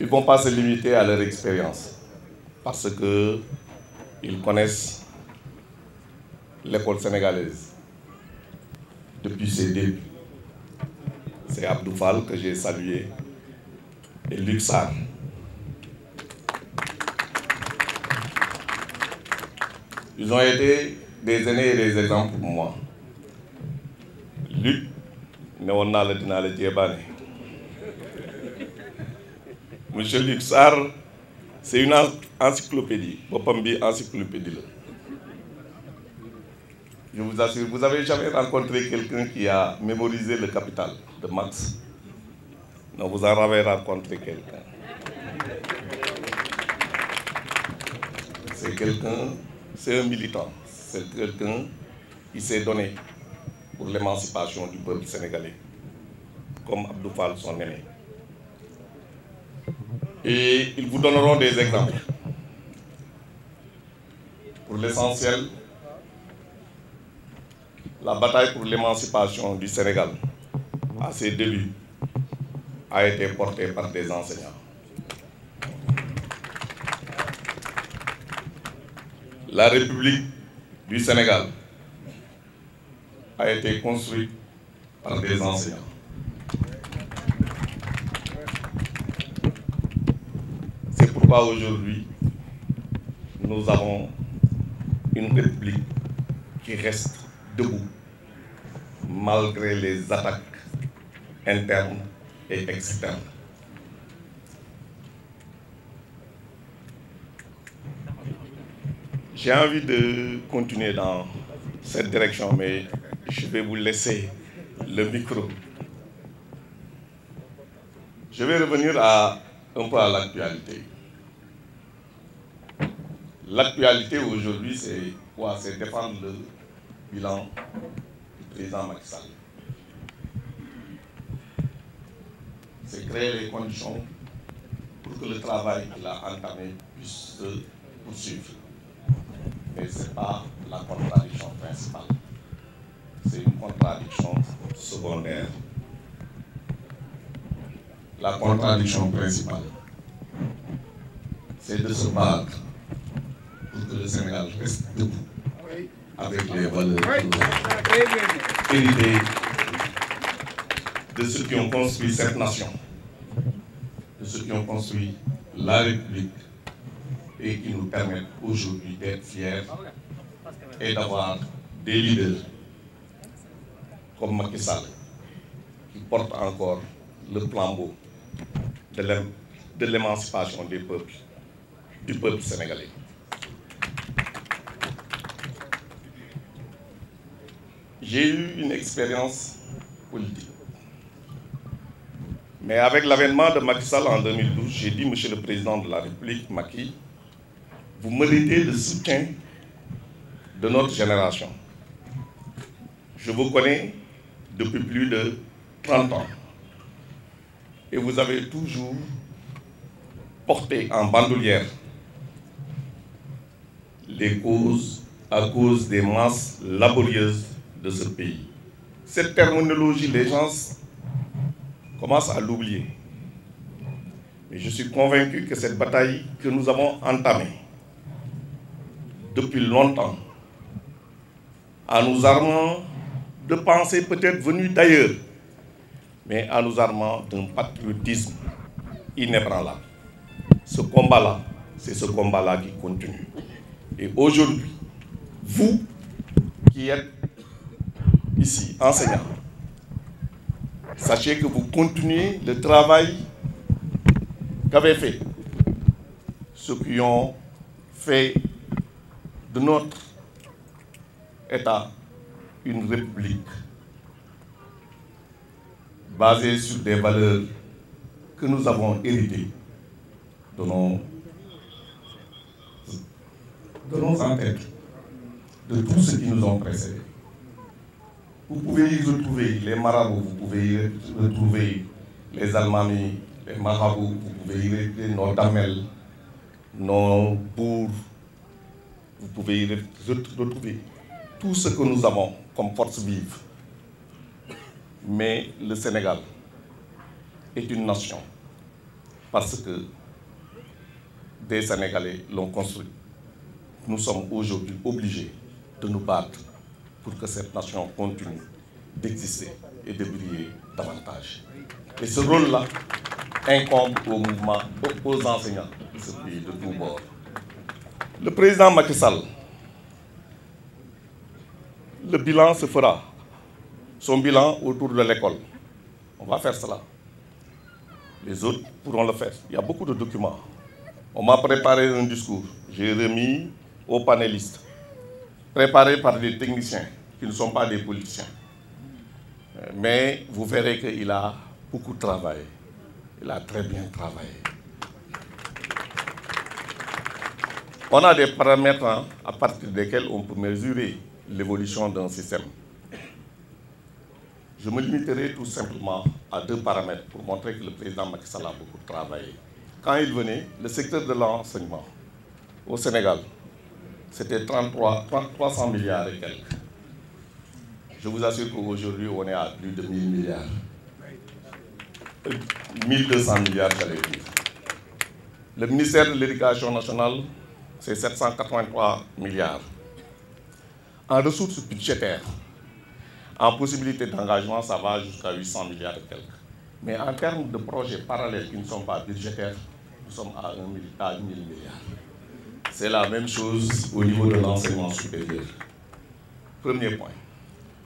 ils ne vont pas se limiter à leur expérience parce qu'ils connaissent l'école sénégalaise depuis ses débuts. C'est Abdou Fall que j'ai salué et Luc Sarr. Ils ont été des aînés et des exemples pour moi. Luc, Monsieur Luc Sarr, c'est une encyclopédie. Encyclopédie. Je vous assure, vous n'avez jamais rencontré quelqu'un qui a mémorisé le Capital de Marx. Non, vous en avez rencontré quelqu'un. C'est quelqu'un, c'est un militant, c'est quelqu'un qui s'est donné pour l'émancipation du peuple sénégalais, comme Abdou Fall, son aîné. Et ils vous donneront des exemples. Pour l'essentiel, la bataille pour l'émancipation du Sénégal, à ses débuts, a été portée par des enseignants. La République du Sénégal a été construite par des enseignants. C'est pourquoi aujourd'hui, nous avons une République qui reste debout, malgré les attaques internes et externes. J'ai envie de continuer dans cette direction, mais je vais vous laisser le micro. Je vais revenir un peu à l'actualité. L'actualité aujourd'hui, c'est quoi? C'est défendre le bilan du président Macky Sall. C'est créer les conditions pour que le travail qu'il a entamé puisse se poursuivre. Mais ce n'est pas la contradiction principale. C'est une contradiction secondaire. La contradiction principale, c'est de se battre pour que le Sénégal reste debout avec les valeurs héritées de ceux qui ont construit cette nation, de ceux qui ont construit la République et qui nous permettent aujourd'hui d'être fiers et d'avoir des leaders comme Macky Sall qui portent encore le flambeau de l'émancipation du peuple sénégalais. J'ai eu une expérience politique. Mais avec l'avènement de Macky Sall en 2012, j'ai dit, Monsieur le Président de la République, Macky, vous méritez le soutien de notre génération. Je vous connais depuis plus de 30 ans. Et vous avez toujours porté en bandoulière les causes à cause des masses laborieuses de ce pays. Cette terminologie, les gens commencent à l'oublier. Mais je suis convaincu que cette bataille que nous avons entamée depuis longtemps, en nous armant de pensées peut-être venues d'ailleurs, mais en nous armant d'un patriotisme inébranlable. Ce combat-là, c'est ce combat-là qui continue. Et aujourd'hui, vous qui êtes ici, enseignants, sachez que vous continuez le travail qu'avaient fait ceux qui ont fait de notre État une république basée sur des valeurs que nous avons héritées de nos ancêtres, de tous ceux qui nous ont précédés. Vous pouvez y retrouver les marabouts, vous pouvez y retrouver les almamis, les marabouts, vous pouvez y retrouver nos damels, nos bourgs, vous pouvez y retrouver tout ce que nous avons comme force vive. Mais le Sénégal est une nation parce que des Sénégalais l'ont construit. Nous sommes aujourd'hui obligés de nous battre pour que cette nation continue d'exister et de briller davantage. Et ce rôle-là incombe au mouvement, aux enseignants de ce pays de tous bords. Le président Macky Sall, le bilan se fera, son bilan autour de l'école. On va faire cela. Les autres pourront le faire. Il y a beaucoup de documents. On m'a préparé un discours. J'ai remis aux panélistes, préparé par des techniciens qui ne sont pas des politiciens. Mais vous verrez qu'il a beaucoup travaillé. Il a très bien travaillé. On a des paramètres à partir desquels on peut mesurer l'évolution d'un système. Je me limiterai tout simplement à 2 paramètres pour montrer que le président Macky Sall a beaucoup travaillé. Quand il venait, le secteur de l'enseignement au Sénégal, c'était 300 milliards et quelques. Je vous assure qu'aujourd'hui, on est à plus de 1000 milliards. 1200 milliards, j'allais dire. Le ministère de l'Éducation nationale, c'est 783 milliards. En ressources budgétaires, en possibilité d'engagement, ça va jusqu'à 800 milliards et quelques. Mais en termes de projets parallèles qui ne sont pas budgétaires, nous sommes à 1 000 milliards. C'est la même chose au niveau de l'enseignement supérieur. Premier point.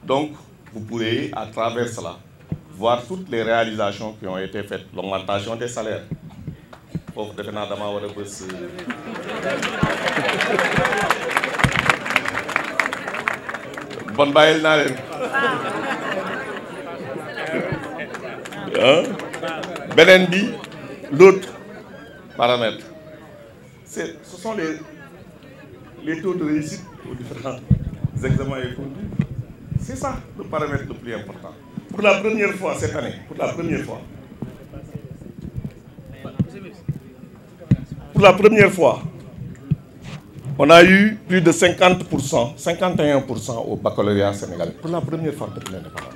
Donc, vous pourrez, à travers cela, voir toutes les réalisations qui ont été faites. L'augmentation des salaires. Bonne baille, Benendi, l'autre paramètre. Ce sont les taux de réussite aux différents examens et concours. C'est ça le paramètre le plus important. Pour la première fois cette année, pour la première fois, on a eu plus de 50%, 51% au baccalauréat sénégalais. Pour la première fois depuis l'indépendance.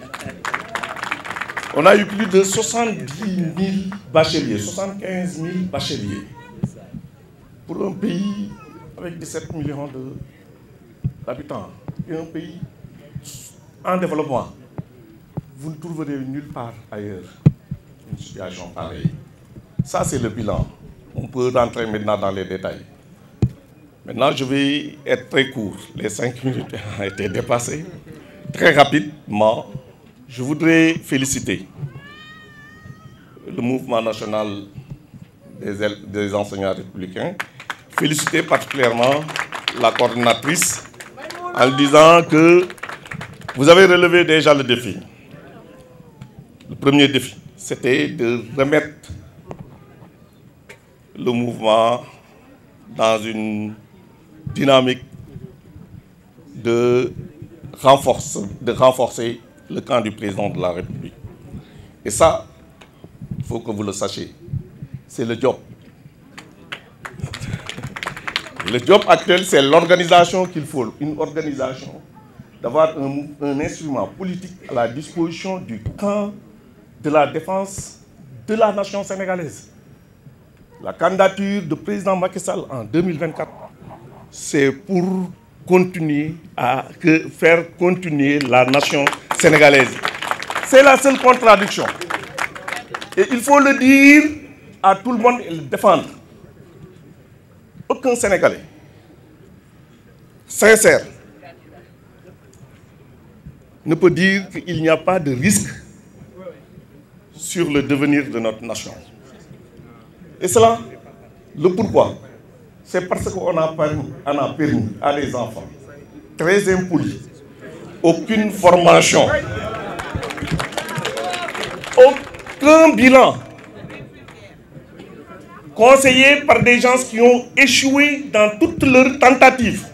On a eu plus de 70 000 bacheliers, 75 000 bacheliers. Pour un pays avec 17 millions d'habitants et un pays en développement, vous ne trouverez nulle part ailleurs une situation pareille. Ça, c'est le bilan. On peut rentrer maintenant dans les détails. Maintenant, je vais être très court. Les 5 minutes ont été dépassées. Très rapidement, je voudrais féliciter le mouvement national des enseignants républicains, féliciter particulièrement la coordinatrice en disant que vous avez relevé déjà le défi. Le premier défi, c'était de remettre le mouvement dans une dynamique de renforcer le camp du président de la République. Et ça, il faut que vous le sachiez, c'est le job. Le job actuel, c'est l'organisation qu'il faut, une organisation, d'avoir un instrument politique à la disposition du camp de la défense de la nation sénégalaise. La candidature du président Macky Sall en 2024, c'est pour continuer faire continuer la nation sénégalaise. C'est la seule contradiction. Et il faut le dire à tout le monde et le défendre. Aucun Sénégalais sincère ne peut dire qu'il n'y a pas de risque sur le devenir de notre nation. Et cela, le pourquoi, c'est parce qu'on a permis à des enfants très impolis, aucune formation, aucun bilan, conseillés par des gens qui ont échoué dans toutes leurs tentatives,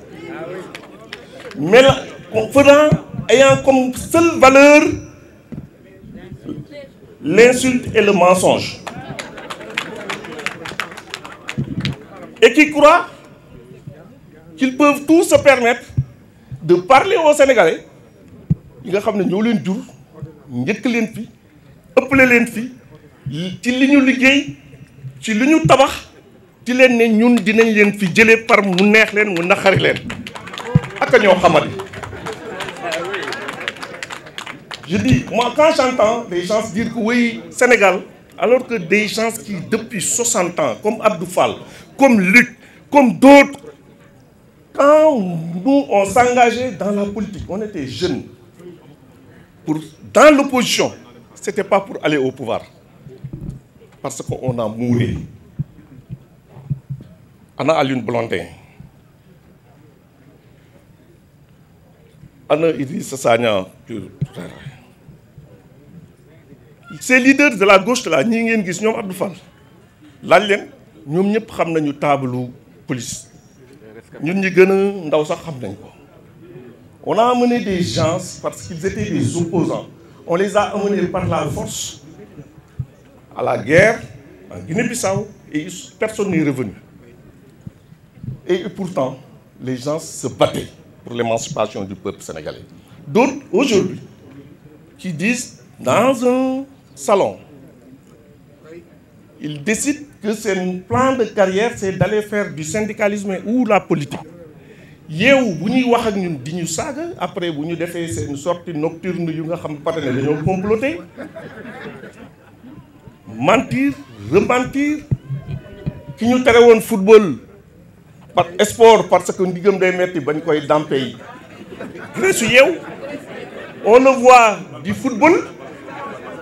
mais ayant comme seule valeur l'insulte et le mensonge. Et qui croient qu'ils peuvent tous se permettre de parler aux Sénégalais. Ils savent que nous sommes tous les jours, nous sommes tous les jours, ci li ñu tabax ci leen ne ñun dinañ leen fi jëlee par mu neex leen mu naqari leen ak ñoo xamadi. Je dis, moi quand j'entends des gens dire que oui, Sénégal, alors que des gens qui depuis 60 ans, comme Abdou Fall, comme Luc, comme d'autres, quand nous on s'engageait dans la politique, on était jeunes, dans l'opposition, ce n'était pas pour aller au pouvoir, parce qu'on a mouru. Anna Alioune Blondin, Anna Idrissa Sagna, ces leaders de la gauche là ñi ngeen gis ñoom Abdou Fall laaj leen ñoom ñëpp xam nañu taabalu police ñun ñi gën a ndaw sax xam nañ ko. On a amené des gens parce qu'ils étaient des opposants, on les a amenés par la force à la guerre en Guinée-Bissau et personne n'est revenu. Et pourtant les gens se battaient pour l'émancipation du peuple sénégalais. D'autres aujourd'hui qui disent dans un salon, ils décident que c'est plan de carrière, c'est d'aller faire du syndicalisme ou la politique. Yeewu bu ñuy wax ak ñun di ñu saaga après bu ñu defee seen sortie nocturne yu nga xam ne dañoo comploter mentir rementir ki ñu tere woon football par sport parce que ndigam day metti bañ koy dampe yi su yeew on le voit du football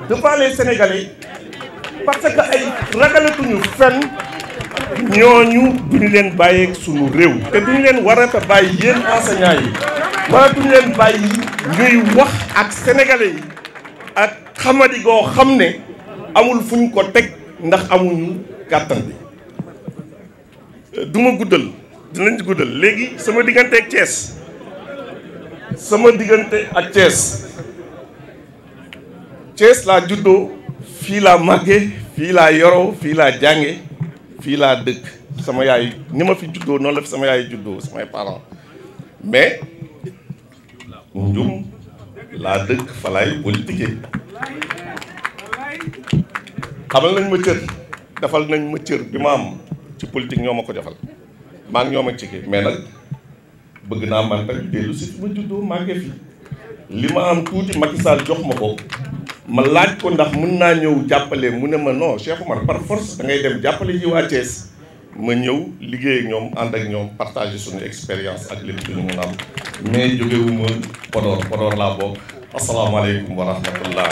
devant les Sénégalais parce que ay ragalatuñu fenn ñooñu duñu leen bàyyeeg suñu réew te duñu leen warata bàyyi yéen enseignants yi waratuñu leen bàyyi ñuy wax ak sénégalais yi ak xamadi goo xam ne amul fu ñu ko teg ndax amuñu kàttan bi. duma guddal dinañ guddal léegi sama diggante ak Thiès Thiès laa juddoo fii laa màggee fii laa yoroo fii laa jànge fii laa dëkk sama yaay ni ma fi juddoo noonu la fi sama yaay juddoo samay parents mais njum laa dëkk fa laay politique xamal nañ ma cër defal nañ ma cër bi ma am ci politique ñoo ma ko defal maa ngi ñoo ma ci mais nag bëgg naa man tamit dellu si fi ma juddoo màggee fi li ma am tuuti Macky Sall jox ma ko ma laaj ko ndax mën naa ñëw jàppale mu ne ma non Cheikh Oumar par force da ngay dem jàppale ji waa Thiès ma ñëw liggéey ak ñoom ànd ak ñoom partager suñu expérience ak lépp lu ñu mën a am mais jógewuma Podor laa bokk asalaamaaleykum wa rahmatullah